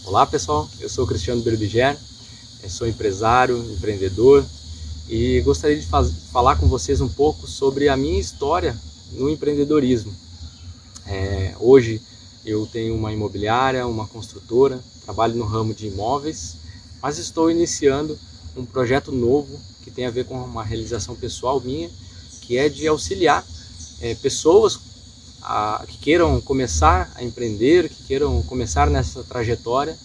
Olá pessoal, eu sou o Cristiano Berbiger, sou empresário, empreendedor e gostaria de falar com vocês um pouco sobre a minha história no empreendedorismo. Hoje eu tenho uma imobiliária, uma construtora, trabalho no ramo de imóveis, mas estou iniciando um projeto novo que tem a ver com uma realização pessoal minha, que é de auxiliar pessoas que queiram começar a empreender, que queiram começar nessa trajetória,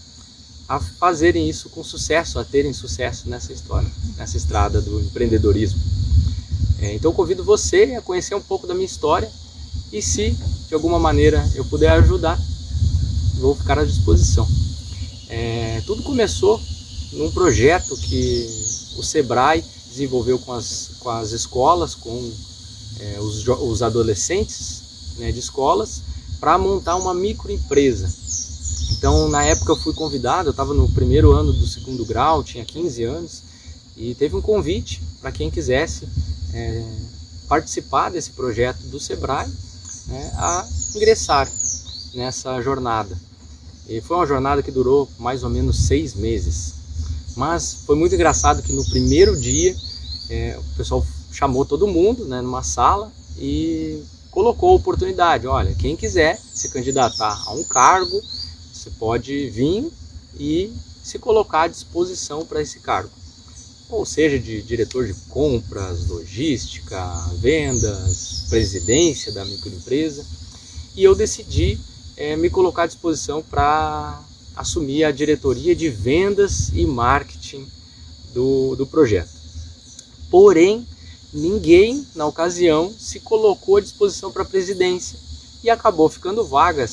a fazerem isso com sucesso, a terem sucesso nessa história, nessa estrada do empreendedorismo. Então eu convido você a conhecer um pouco da minha história e se de alguma maneira eu puder ajudar, vou ficar à disposição. Tudo começou num projeto que o Sebrae desenvolveu com as escolas, com os adolescentes, de escolas, para montar uma microempresa. Então, na época eu fui convidado, eu estava no primeiro ano do segundo grau, tinha 15 anos, e teve um convite para quem quisesse participar desse projeto do Sebrae, a ingressar nessa jornada. E foi uma jornada que durou mais ou menos 6 meses. Mas foi muito engraçado que no primeiro dia o pessoal chamou todo mundo, numa sala e colocou a oportunidade. Olha, quem quiser se candidatar a um cargo, você pode vir e se colocar à disposição para esse cargo. Ou seja, de diretor de compras, logística, vendas, presidência da microempresa. E eu decidi me colocar à disposição para assumir a diretoria de vendas e marketing do projeto. Porém, ninguém na ocasião se colocou à disposição para a presidência e acabou ficando vaga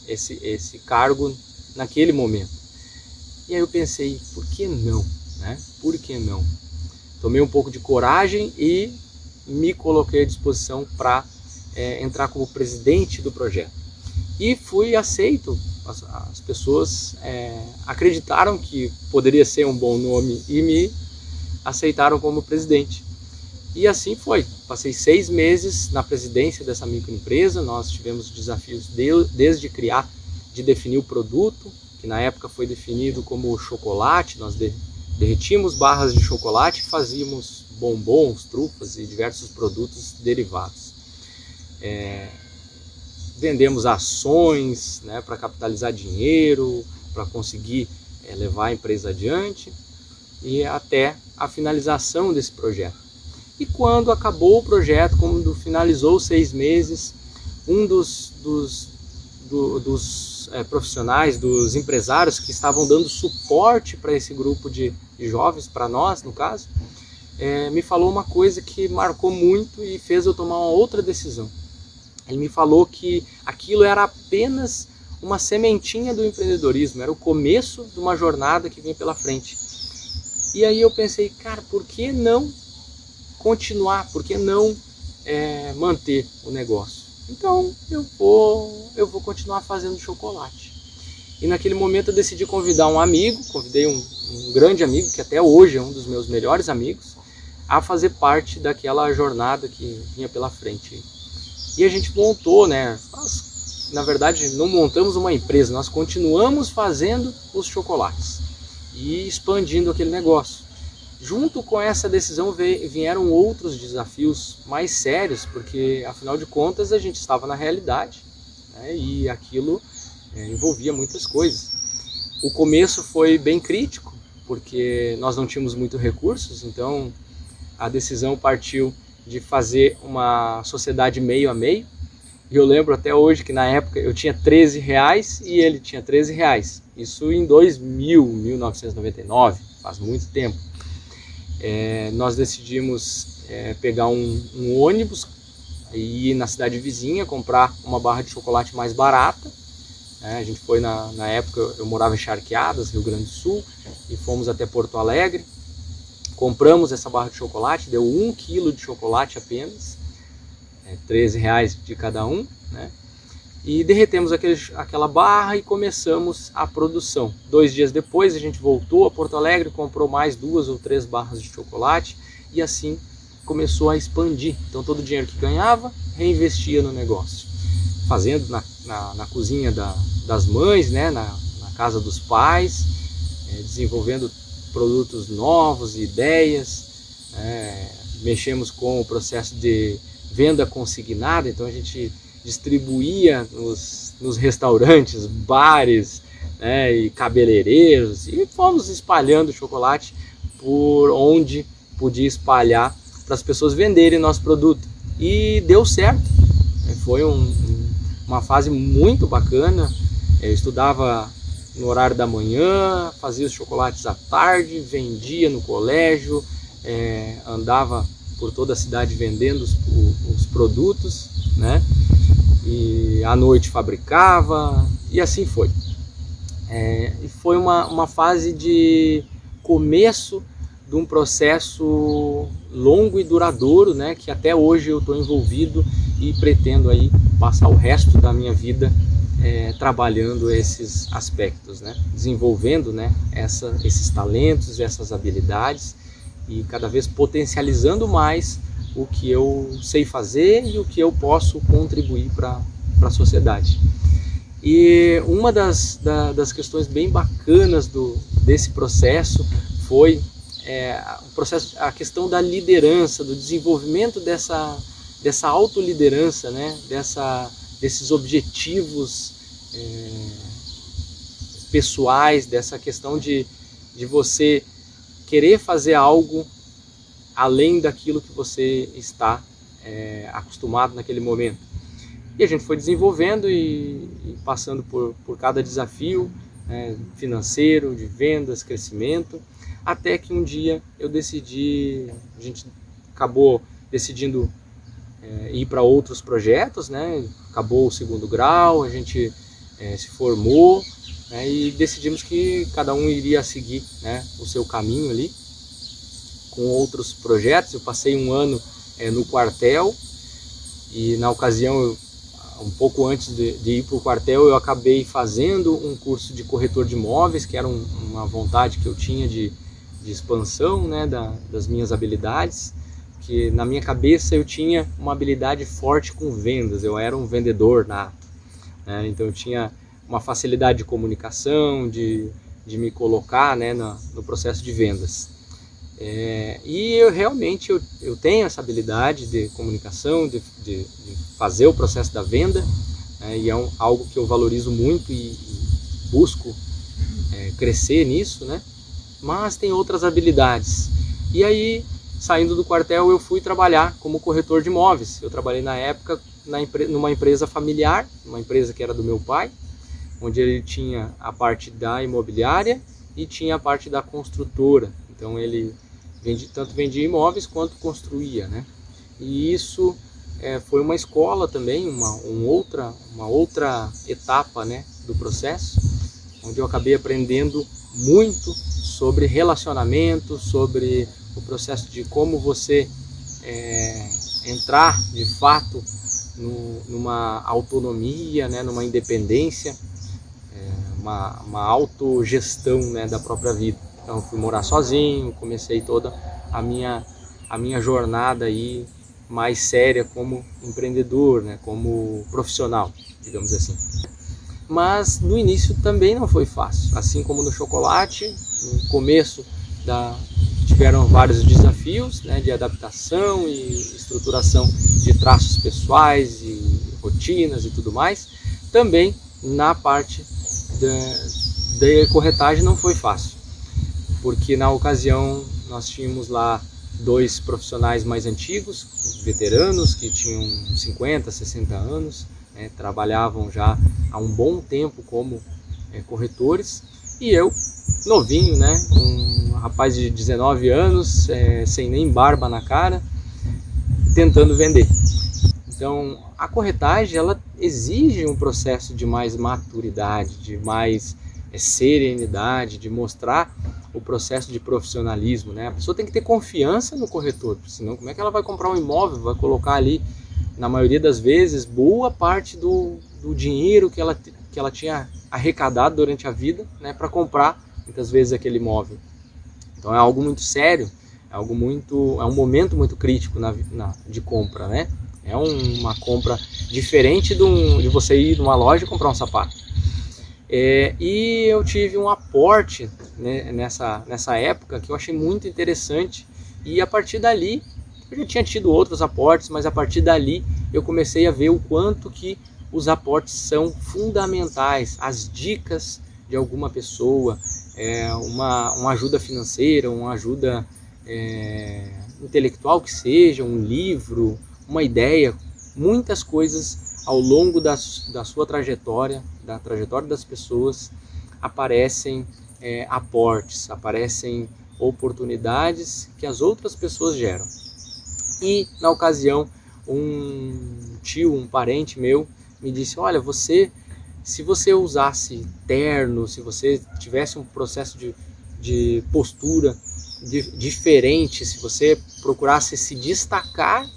esse cargo naquele momento. E aí eu pensei, por que não? Por que não? Tomei um pouco de coragem e me coloquei à disposição para entrar como presidente do projeto. E fui aceito. As pessoas acreditaram que poderia ser um bom nome e me aceitaram como presidente. E assim foi. Passei 6 meses na presidência dessa microempresa. Nós tivemos desafios desde de definir o produto, que na época foi definido como chocolate. Nós derretíamos barras de chocolate e fazíamos bombons, trufas e diversos produtos derivados. Vendemos ações para capitalizar dinheiro, para conseguir levar a empresa adiante e até a finalização desse projeto. E quando acabou o projeto, quando finalizou os 6 meses, um dos profissionais, dos empresários que estavam dando suporte para esse grupo de jovens, para nós no caso, me falou uma coisa que marcou muito e fez eu tomar uma outra decisão. Ele me falou que aquilo era apenas uma sementinha do empreendedorismo, era o começo de uma jornada que vinha pela frente. E aí eu pensei, cara, por que não continuar, por que não manter o negócio? Então eu vou continuar fazendo chocolate. E naquele momento eu decidi convidar um amigo, convidei um grande amigo, que até hoje é um dos meus melhores amigos, a fazer parte daquela jornada que vinha pela frente. E a gente montou, nós, na verdade não montamos uma empresa, nós continuamos fazendo os chocolates e expandindo aquele negócio. Junto com essa decisão vieram outros desafios mais sérios, porque afinal de contas a gente estava na realidade, e aquilo envolvia muitas coisas. O começo foi bem crítico, porque nós não tínhamos muitos recursos, então a decisão partiu de fazer uma sociedade meio a meio. E eu lembro até hoje que na época eu tinha R$13 e ele tinha R$13. Isso em 1999, faz muito tempo. Nós decidimos pegar um ônibus e ir na cidade vizinha comprar uma barra de chocolate mais barata. A gente foi na época, eu morava em Charqueadas, Rio Grande do Sul, e fomos até Porto Alegre. Compramos essa barra de chocolate, deu 1 quilo de chocolate apenas, R$13 de cada um, e derretemos aquela barra e começamos a produção. 2 dias depois a gente voltou a Porto Alegre, comprou mais 2 ou 3 barras de chocolate e assim começou a expandir. Então todo o dinheiro que ganhava, reinvestia no negócio. Fazendo na cozinha das mães, na casa dos pais, desenvolvendo produtos novos, ideias, mexemos com o processo de venda consignada, então a gente distribuía nos restaurantes, bares, e cabeleireiros, e fomos espalhando chocolate por onde podia espalhar para as pessoas venderem nosso produto, e deu certo. Foi uma fase muito bacana. Eu estudava no horário da manhã, fazia os chocolates à tarde, vendia no colégio, andava por toda a cidade vendendo os produtos, né? E à noite fabricava, e assim foi. E foi uma fase de começo de um processo longo e duradouro, né? Que até hoje eu estou envolvido e pretendo aí passar o resto da minha vida trabalhando esses aspectos, né? Desenvolvendo, né, esses talentos, essas habilidades, e cada vez potencializando mais o que eu sei fazer e o que eu posso contribuir para a sociedade. E uma das questões bem bacanas desse processo foi a questão da liderança, do desenvolvimento dessa autoliderança, né? Desses objetivos pessoais, dessa questão de você querer fazer algo além daquilo que você está acostumado naquele momento. E a gente foi desenvolvendo e passando por cada desafio financeiro, de vendas, crescimento, até que um dia a gente acabou decidindo ir para outros projetos, né? Acabou o segundo grau, a gente se formou, e decidimos que cada um iria seguir, né, o seu caminho ali com outros projetos. Eu passei um ano no quartel, e na ocasião, um pouco antes de ir para o quartel, eu acabei fazendo um curso de corretor de imóveis, que era uma vontade que eu tinha de expansão, né, das minhas habilidades, que na minha cabeça eu tinha uma habilidade forte com vendas, eu era um vendedor nato, né? Então eu tinha uma facilidade de comunicação, de me colocar, né, no processo de vendas. E eu realmente eu tenho essa habilidade de comunicação, de fazer o processo da venda, e é algo que eu valorizo muito e busco crescer nisso, né? Mas tem outras habilidades. E aí, saindo do quartel, eu fui trabalhar como corretor de imóveis. Eu trabalhei na época numa empresa familiar, uma empresa que era do meu pai, onde ele tinha a parte da imobiliária e tinha a parte da construtora. Então ele tanto vendia imóveis quanto construía, né? E isso foi uma escola também, uma outra etapa, né, do processo, onde eu acabei aprendendo muito sobre relacionamento, sobre o processo de como você entrar de fato numa autonomia, né, numa independência, uma autogestão, né, da própria vida. Então eu fui morar sozinho, comecei toda a minha jornada aí mais séria como empreendedor, né, como profissional, digamos assim. Mas no início também não foi fácil, assim como no chocolate. No começo tiveram vários desafios, né, de adaptação e estruturação de traços pessoais e rotinas e tudo mais. Também na parte da corretagem não foi fácil, porque na ocasião nós tínhamos lá 2 profissionais mais antigos, veteranos, que tinham 50, 60 anos, né, trabalhavam já há um bom tempo como corretores, e eu, novinho, né, um rapaz de 19 anos, sem nem barba na cara, tentando vender. Então a corretagem, ela exige um processo de mais maturidade, de mais serenidade, de mostrar o processo de profissionalismo, né? A pessoa tem que ter confiança no corretor, senão como é que ela vai comprar um imóvel, vai colocar ali, na maioria das vezes, boa parte do dinheiro que ela tinha arrecadado durante a vida, né, para comprar muitas vezes aquele imóvel. Então é algo muito sério, é um momento muito crítico de compra, né? É uma compra diferente de você ir numa loja e comprar um sapato. E eu tive um aporte, né, nessa época que eu achei muito interessante, e a partir dali, eu já tinha tido outros aportes, mas a partir dali eu comecei a ver o quanto que os aportes são fundamentais, as dicas de alguma pessoa, uma ajuda financeira, uma ajuda intelectual que seja, um livro, uma ideia, muitas coisas ao longo da sua trajetória, da trajetória das pessoas, aparecem aportes, aparecem oportunidades que as outras pessoas geram. E na ocasião, um tio, um parente meu, me disse: olha, se você usasse terno, se você tivesse um processo de postura diferente, se você procurasse se destacar,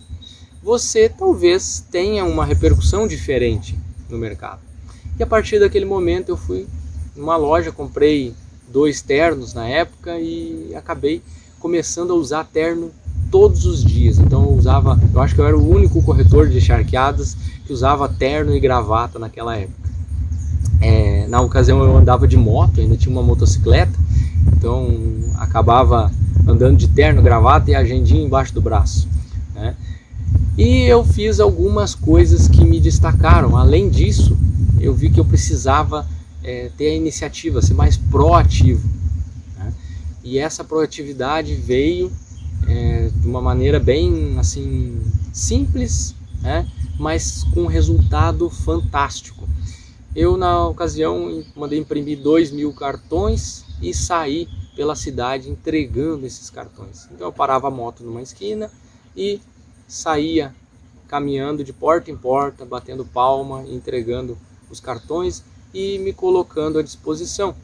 você talvez tenha uma repercussão diferente no mercado. E a partir daquele momento eu fui numa loja, comprei 2 ternos na época e acabei começando a usar terno todos os dias. Então eu acho que eu era o único corretor de charqueadas que usava terno e gravata naquela época. Na ocasião eu andava de moto, ainda tinha uma motocicleta, então acabava andando de terno, gravata e agendinha embaixo do braço, né? E eu fiz algumas coisas que me destacaram. Além disso, eu vi que eu precisava ter a iniciativa, ser mais proativo, né? E essa proatividade veio de uma maneira bem assim simples, né? Mas com um resultado fantástico. Eu, na ocasião, mandei imprimir 2.000 cartões e saí pela cidade entregando esses cartões. Então eu parava a moto numa esquina e saía caminhando de porta em porta, batendo palma, entregando os cartões e me colocando à disposição,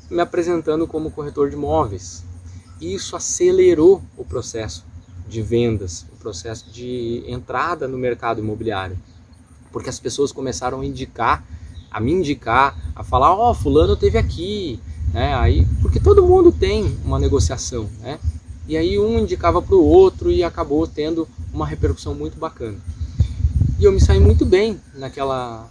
me apresentando como corretor de imóveis. E isso acelerou o processo de vendas, o processo de entrada no mercado imobiliário, porque as pessoas começaram a me indicar, a falar: ó, fulano esteve aqui, né? Aí, porque todo mundo tem uma negociação, né? E aí um indicava para o outro e acabou tendo uma repercussão muito bacana. E eu me saí muito bem naquela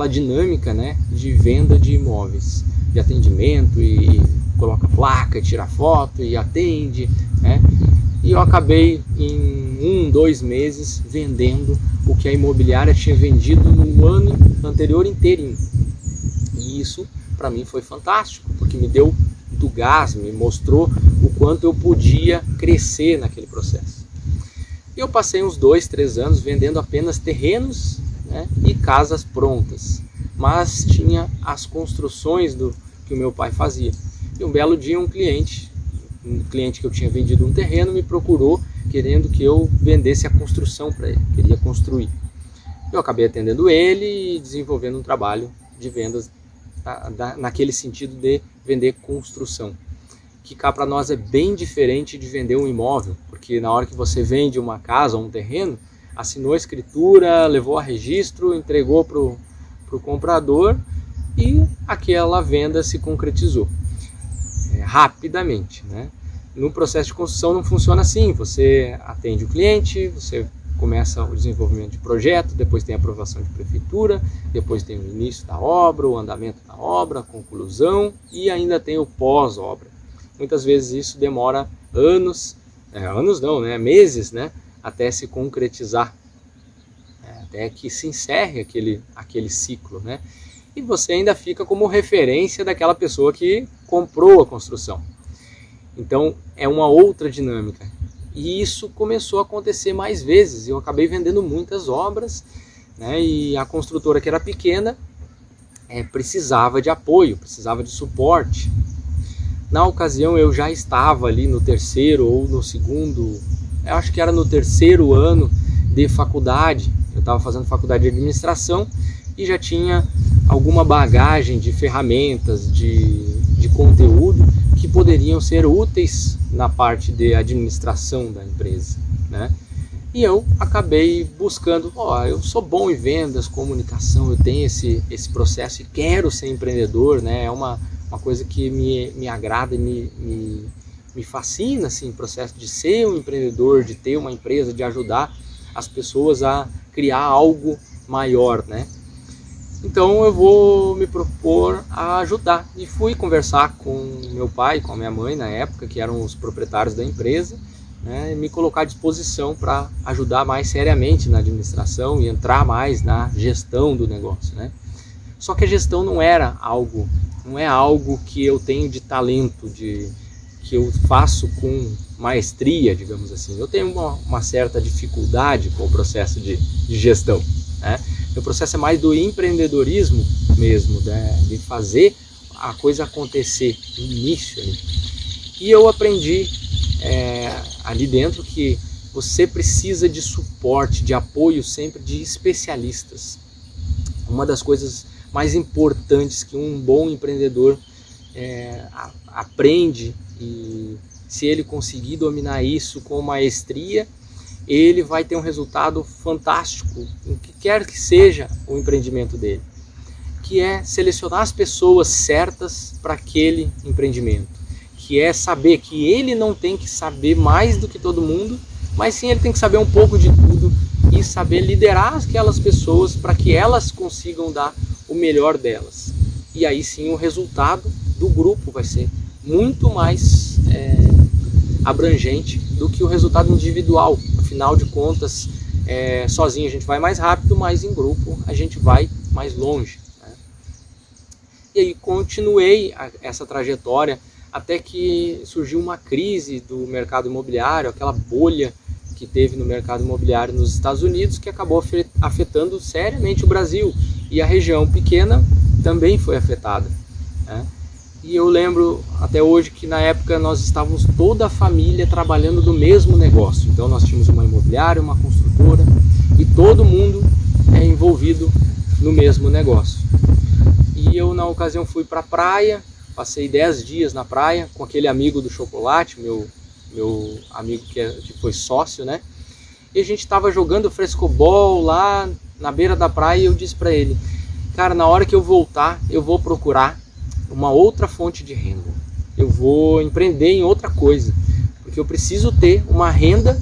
dinâmica, né, de venda de imóveis, de atendimento, e coloca placa, tira foto e atende, né? E eu acabei em 2 meses vendendo o que a imobiliária tinha vendido no ano anterior inteirinho. E isso para mim foi fantástico, porque me deu do gás, me mostrou o quanto eu podia crescer naquele processo. E eu passei uns 2, 3 anos vendendo apenas terrenos, né, e casas prontas, mas tinha as construções que o meu pai fazia. E um belo dia um cliente que eu tinha vendido um terreno me procurou querendo que eu vendesse a construção para ele, queria construir. Eu acabei atendendo ele e desenvolvendo um trabalho de vendas naquele sentido de vender construção, que cá para nós é bem diferente de vender um imóvel, porque na hora que você vende uma casa ou um terreno, assinou a escritura, levou a registro, entregou para o comprador e aquela venda se concretizou rapidamente, né? No processo de construção não funciona assim. Você atende o cliente, você começa o desenvolvimento de projeto, depois tem a aprovação de prefeitura, depois tem o início da obra, o andamento da obra, a conclusão e ainda tem o pós-obra. Muitas vezes isso demora anos, meses, né, até se concretizar, até que se encerre aquele ciclo, né? E você ainda fica como referência daquela pessoa que comprou a construção. Então é uma outra dinâmica. E isso começou a acontecer mais vezes. Eu acabei vendendo muitas obras, né? E a construtora, que era pequena, precisava de apoio, precisava de suporte. Na ocasião eu já estava ali no 3º ou no 2º, eu acho que era no 3º ano de faculdade. Eu estava fazendo faculdade de administração e já tinha alguma bagagem de ferramentas, de conteúdo que poderiam ser úteis na parte de administração da empresa, né? E eu acabei buscando, eu sou bom em vendas, comunicação, eu tenho esse processo e quero ser empreendedor, né? É uma coisa que me agrada e me fascina, assim, o processo de ser um empreendedor, de ter uma empresa, de ajudar as pessoas a criar algo maior, né? Então eu vou me propor a ajudar. E fui conversar com meu pai e com a minha mãe na época, que eram os proprietários da empresa, né, e me colocar à disposição para ajudar mais seriamente na administração e entrar mais na gestão do negócio, né? Só que a gestão não é algo que eu tenho de talento, que eu faço com maestria, digamos assim. Eu tenho uma certa dificuldade com o processo de gestão, né? O processo é mais do empreendedorismo mesmo, né? De fazer a coisa acontecer no início. Né? E eu aprendi ali dentro que você precisa de suporte, de apoio sempre de especialistas. Uma das coisas mais importantes que um bom empreendedor aprende, e se ele conseguir dominar isso com maestria, ele vai ter um resultado fantástico em que quer que seja o empreendimento dele, que é selecionar as pessoas certas para aquele empreendimento, que é saber que ele não tem que saber mais do que todo mundo, mas sim ele tem que saber um pouco de tudo e saber liderar aquelas pessoas para que elas consigam dar o melhor delas. E aí sim o resultado do grupo vai ser muito mais abrangente do que o resultado individual. Afinal de contas, sozinho a gente vai mais rápido, mas em grupo a gente vai mais longe, né? E aí continuei essa trajetória até que surgiu uma crise do mercado imobiliário, aquela bolha que teve no mercado imobiliário nos Estados Unidos, que acabou afetando seriamente o Brasil, e a região pequena também foi afetada, né? E eu lembro até hoje que na época nós estávamos toda a família trabalhando no mesmo negócio. Então nós tínhamos uma imobiliária, uma construtora e todo mundo envolvido no mesmo negócio. E eu na ocasião fui para a praia, passei 10 dias na praia com aquele amigo do chocolate, meu amigo que foi sócio, né? E a gente estava jogando frescobol lá na beira da praia e eu disse para ele: cara, na hora que eu voltar eu vou procurar uma outra fonte de renda, eu vou empreender em outra coisa, porque eu preciso ter uma renda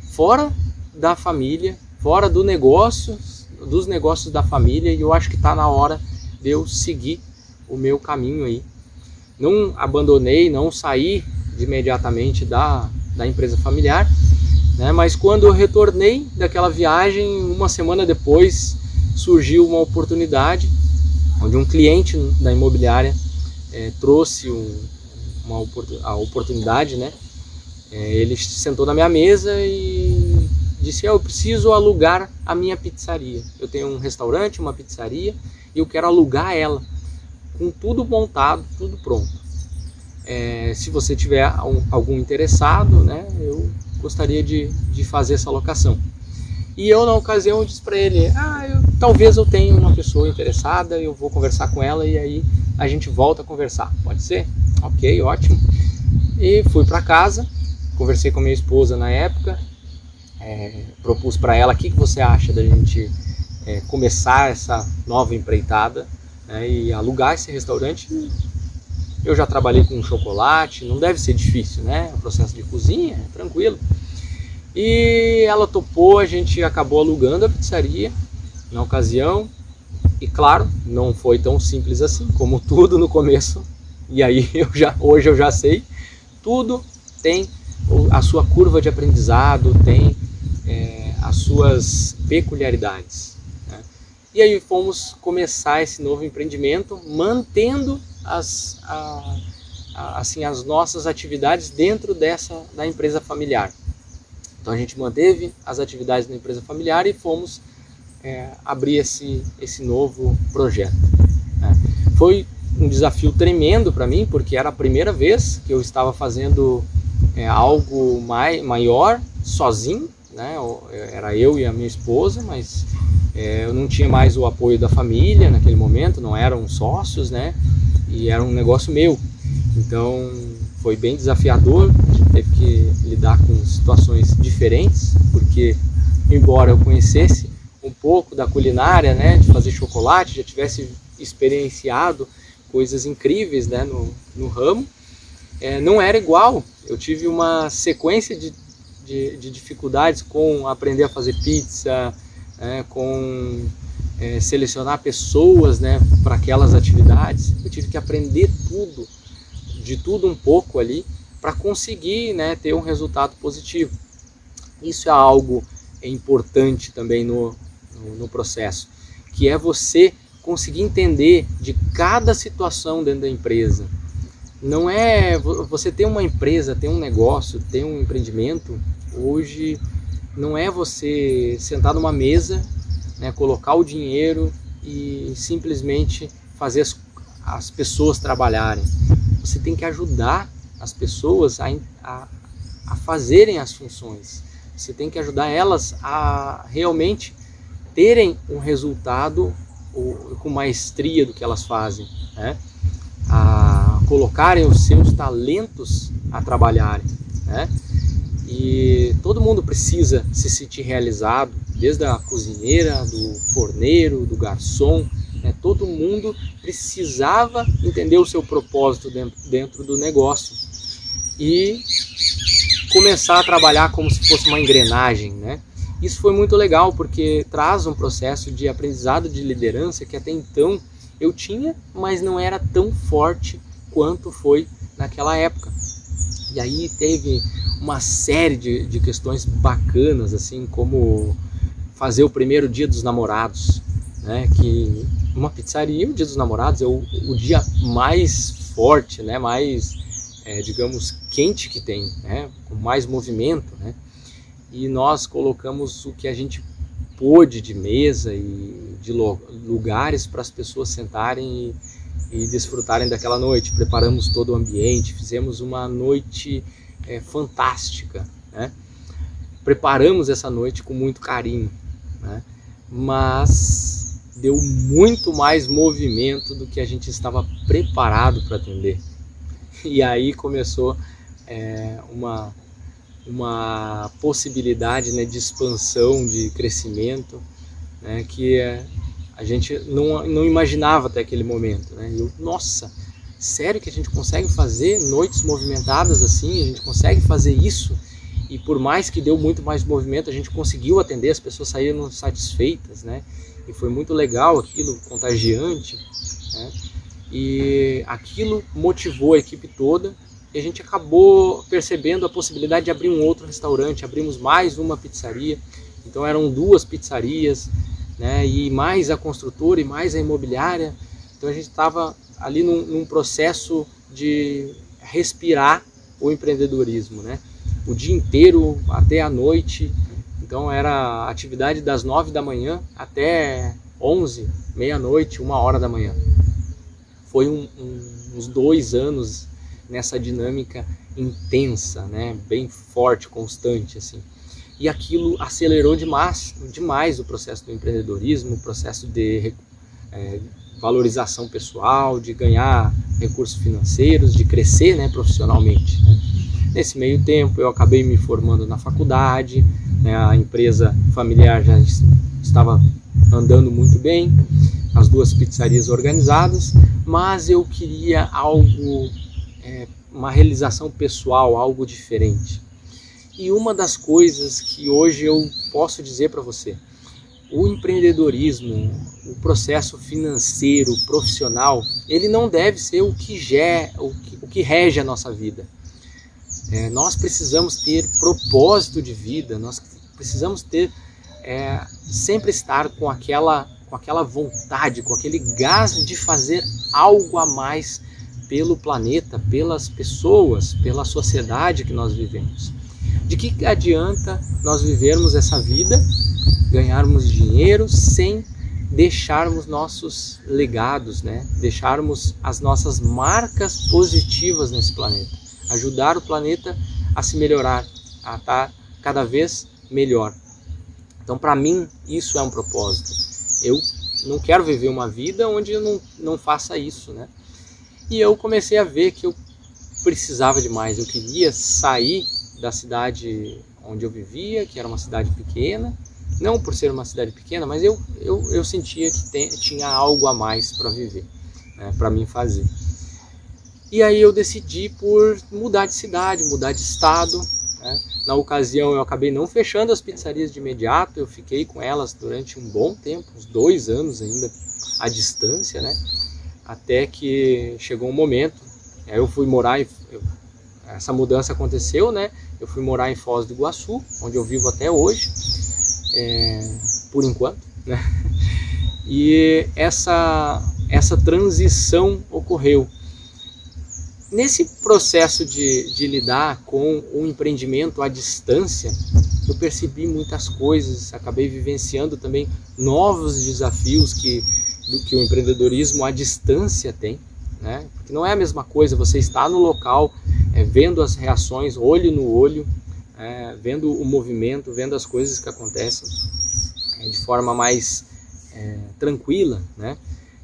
fora da família, fora dos negócios da família, e eu acho que está na hora de eu seguir o meu caminho aí. Não abandonei, não saí imediatamente da empresa familiar, né? Mas quando eu retornei daquela viagem, uma semana depois surgiu uma oportunidade onde um cliente da imobiliária trouxe a oportunidade, né? Ele sentou na minha mesa e disse: eu preciso alugar a minha pizzaria. Eu tenho um restaurante, uma pizzaria, e eu quero alugar ela, com tudo montado, tudo pronto. Se você tiver algum interessado, né, eu gostaria de fazer essa locação. E eu na ocasião disse para ele: talvez eu tenha uma pessoa interessada, eu vou conversar com ela e aí a gente volta a conversar, pode ser? Ok, ótimo. E fui para casa, conversei com a minha esposa na época, propus para ela: o que você acha da gente começar essa nova empreitada, né, e alugar esse restaurante? Eu já trabalhei com chocolate, não deve ser difícil, né? O processo de cozinha é tranquilo. E ela topou, a gente acabou alugando a pizzaria na ocasião. E claro, não foi tão simples assim, como tudo no começo. E aí hoje eu já sei, tudo tem a sua curva de aprendizado, tem as suas peculiaridades, né? E aí fomos começar esse novo empreendimento, mantendo as nossas atividades dentro da empresa familiar. Então a gente manteve as atividades da empresa familiar e fomos abrir esse novo projeto, né? Foi um desafio tremendo para mim, porque era a primeira vez que eu estava fazendo algo maior sozinho, né? Era eu e a minha esposa, mas eu não tinha mais o apoio da família naquele momento, não eram sócios, né? E era um negócio meu. Então foi bem desafiador, a gente teve que lidar com situações diferentes, porque embora eu conhecesse um pouco da culinária, né, de fazer chocolate, já tivesse experienciado coisas incríveis, né, no ramo, não era igual. Eu tive uma sequência de dificuldades com aprender a fazer pizza, com selecionar pessoas, né, para aquelas atividades. Eu tive que aprender tudo, de tudo um pouco ali, para conseguir, né, ter um resultado positivo. Isso é algo importante também no processo, que é você conseguir entender de cada situação dentro da empresa. Não é você ter uma empresa, ter um negócio, ter um empreendimento, hoje não é você sentar numa mesa, né, colocar o dinheiro e simplesmente fazer as pessoas trabalharem. Você tem que ajudar as pessoas a fazerem as funções. Você tem que ajudar elas a realmente terem um resultado com maestria do que elas fazem, né? A colocarem os seus talentos a trabalharem, né? E todo mundo precisa se sentir realizado, desde a cozinheira, do forneiro, do garçom, né? Todo mundo precisava entender o seu propósito dentro do negócio e começar a trabalhar como se fosse uma engrenagem, né? Isso foi muito legal porque traz um processo de aprendizado de liderança que até então eu tinha, mas não era tão forte quanto foi naquela época. E aí teve uma série de questões bacanas, assim, como fazer o primeiro dia dos namorados, né? Que uma pizzaria, o dia dos namorados é o dia mais forte, né? Mais, digamos, quente que tem, né? Com mais movimento, né? E nós colocamos o que a gente pôde de mesa e de lugares para as pessoas sentarem e desfrutarem daquela noite. Preparamos todo o ambiente, fizemos uma noite fantástica, né? Preparamos essa noite com muito carinho, né? Mas deu muito mais movimento do que a gente estava preparado para atender. E aí começou uma possibilidade, né, de expansão, de crescimento, né, que a gente não imaginava até aquele momento, né? Nossa, sério que a gente consegue fazer noites movimentadas assim? A gente consegue fazer isso? E por mais que deu muito mais movimento, a gente conseguiu atender, as pessoas saíram satisfeitas, né? E foi muito legal aquilo, contagiante, né? E aquilo motivou a equipe toda. E a gente acabou percebendo a possibilidade de abrir um outro restaurante. Abrimos mais uma pizzaria, então eram 2 pizzarias, né? E mais a construtora e mais a imobiliária. Então a gente estava ali num processo de respirar o empreendedorismo, né? O dia inteiro até a noite. Então era atividade das 9 da manhã até 11, meia-noite, 1h da manhã. Foi uns 2 anos nessa dinâmica intensa, né? Bem forte, constante, assim. E aquilo acelerou demais o processo do empreendedorismo, o processo de valorização pessoal, de ganhar recursos financeiros, de crescer, né, profissionalmente, né? Nesse meio tempo eu acabei me formando na faculdade, né? A empresa familiar já estava andando muito bem, as 2 pizzarias organizadas, mas eu queria algo, uma realização pessoal, algo diferente. E uma das coisas que hoje eu posso dizer para você, o empreendedorismo, o processo financeiro, profissional, ele não deve ser o que rege a nossa vida. Nós precisamos ter propósito de vida, nós precisamos ter, sempre estar com aquela vontade, com aquele gás de fazer algo a mais pelo planeta, pelas pessoas, pela sociedade que nós vivemos. De que adianta nós vivermos essa vida, ganharmos dinheiro sem deixarmos nossos legados, né? Deixarmos as nossas marcas positivas nesse planeta, ajudar o planeta a se melhorar, a estar cada vez melhor. Então, para mim, isso é um propósito. Eu não quero viver uma vida onde eu não faça isso, né? E eu comecei a ver que eu precisava de mais. Eu queria sair da cidade onde eu vivia, que era uma cidade pequena. Não por ser uma cidade pequena, mas eu sentia que tinha algo a mais para viver, né, para mim fazer. E aí eu decidi por mudar de cidade, mudar de estado, né? Na ocasião eu acabei não fechando as pizzarias de imediato, eu fiquei com elas durante um bom tempo, uns 2 anos ainda à distância, né? Até que chegou um momento, aí eu fui morar, essa mudança aconteceu, né? Eu fui morar em Foz do Iguaçu, onde eu vivo até hoje, por enquanto, né? E essa transição ocorreu. Nesse processo de lidar com o empreendimento à distância, eu percebi muitas coisas, acabei vivenciando também novos desafios que o empreendedorismo à distância tem, né? Porque não é a mesma coisa você estar no local, vendo as reações, olho no olho, vendo o movimento, vendo as coisas que acontecem de forma mais tranquila, né?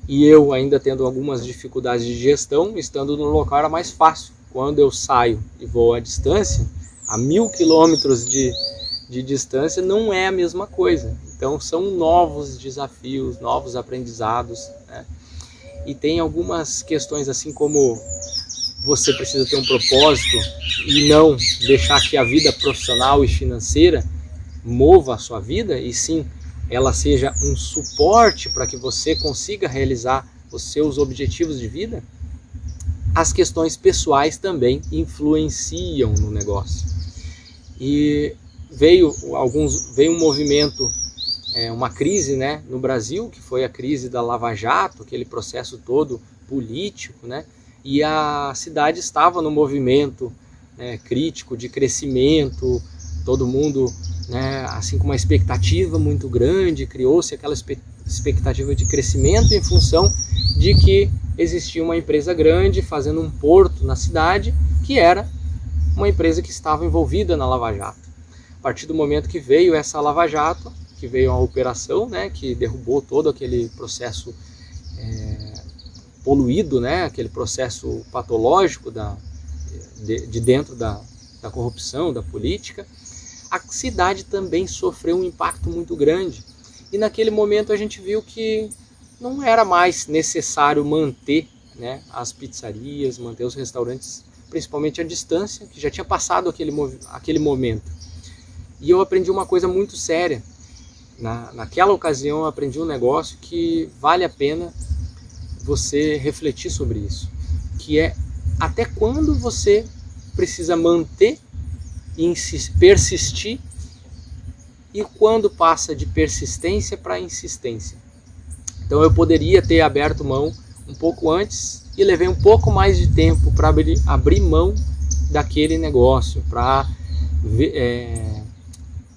E eu ainda tendo algumas dificuldades de gestão, estando no local era mais fácil. Quando eu saio e vou à distância, a 1000 quilômetros de distância, não é a mesma coisa. Então são novos desafios, novos aprendizados, né? E tem algumas questões assim como você precisa ter um propósito e não deixar que a vida profissional e financeira mova a sua vida, e sim ela seja um suporte para que você consiga realizar os seus objetivos de vida. As questões pessoais também influenciam no negócio. E veio um movimento, uma crise, né, no Brasil, que foi a crise da Lava Jato, aquele processo todo político, né, e a cidade estava no movimento, né, crítico de crescimento, todo mundo, né, assim, com uma expectativa muito grande, criou-se aquela expectativa de crescimento em função de que existia uma empresa grande fazendo um porto na cidade, que era uma empresa que estava envolvida na Lava Jato. A partir do momento que veio essa Lava Jato, que veio a operação, né, que derrubou todo aquele processo poluído, né, aquele processo patológico de dentro da corrupção, da política, a cidade também sofreu um impacto muito grande. E naquele momento a gente viu que não era mais necessário manter, né, as pizzarias, manter os restaurantes, principalmente à distância, que já tinha passado aquele momento. E eu aprendi uma coisa muito séria. Naquela ocasião eu aprendi um negócio que vale a pena você refletir sobre isso, que é até quando você precisa manter e persistir, e quando passa de persistência para insistência. Então eu poderia ter aberto mão um pouco antes e levei um pouco mais de tempo para abrir mão daquele negócio, para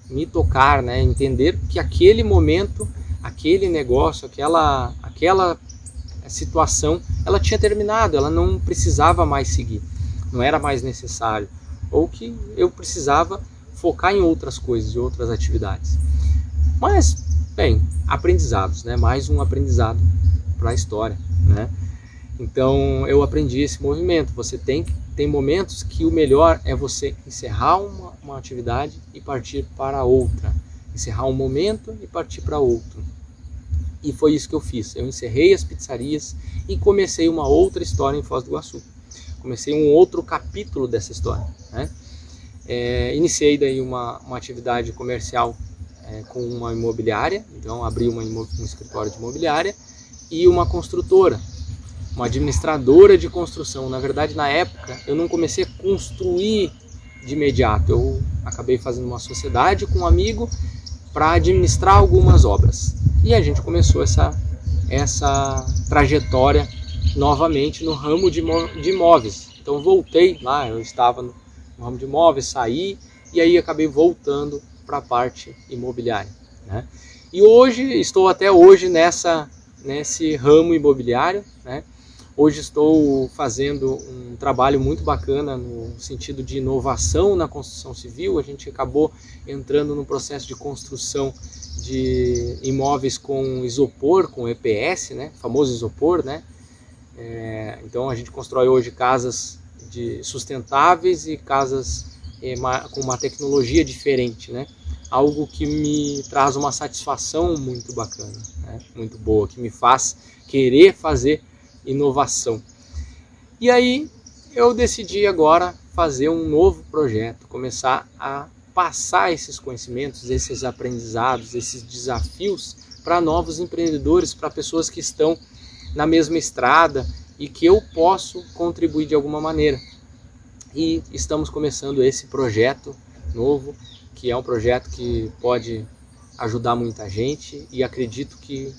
me tocar, né, entender que aquele momento, aquele negócio, aquela situação, ela tinha terminado, ela não precisava mais seguir, não era mais necessário, ou que eu precisava focar em outras coisas, em outras atividades. Mas, bem, aprendizados, né? Mais um aprendizado para a história, né? Então eu aprendi esse movimento. Você tem momentos que o melhor é você encerrar uma atividade e partir para outra. Encerrar um momento e partir para outro. E foi isso que eu fiz. Eu encerrei as pizzarias e comecei uma outra história em Foz do Iguaçu. Comecei um outro capítulo dessa história, né? Iniciei daí uma atividade comercial com uma imobiliária, então abri um escritório de imobiliária e uma construtora, uma administradora de construção. Na verdade, na época, eu não comecei a construir de imediato, eu acabei fazendo uma sociedade com um amigo para administrar algumas obras. E a gente começou essa trajetória novamente no ramo de imóveis. Então voltei lá, eu estava no ramo de imóveis, saí e aí acabei voltando para a parte imobiliária, né? E hoje, estou até hoje nesse ramo imobiliário, né? Hoje estou fazendo um trabalho muito bacana no sentido de inovação na construção civil. A gente acabou entrando no processo de construção de imóveis com isopor, com EPS, né? Famoso isopor, né? Então a gente constrói hoje casas sustentáveis e casas com uma tecnologia diferente, né? Algo que me traz uma satisfação muito bacana, né? Muito boa, que me faz querer fazer inovação. E aí eu decidi agora fazer um novo projeto, começar a passar esses conhecimentos, esses aprendizados, esses desafios para novos empreendedores, para pessoas que estão na mesma estrada e que eu posso contribuir de alguma maneira. E estamos começando esse projeto novo, que é um projeto que pode ajudar muita gente e acredito que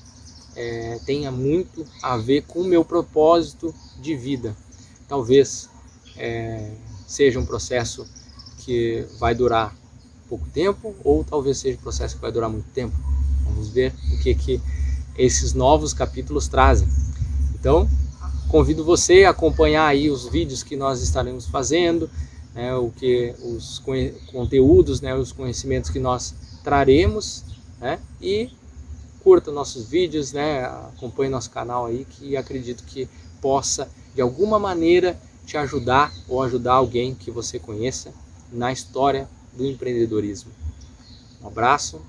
tenha muito a ver com o meu propósito de vida. Talvez seja um processo que vai durar pouco tempo ou talvez seja um processo que vai durar muito tempo. Vamos ver o que esses novos capítulos trazem. Então, convido você a acompanhar aí os vídeos que nós estaremos fazendo, os conteúdos, os conhecimentos que nós traremos, e curta nossos vídeos, acompanhe nosso canal aí, que acredito que possa de alguma maneira te ajudar ou ajudar alguém que você conheça na história do empreendedorismo. Um abraço.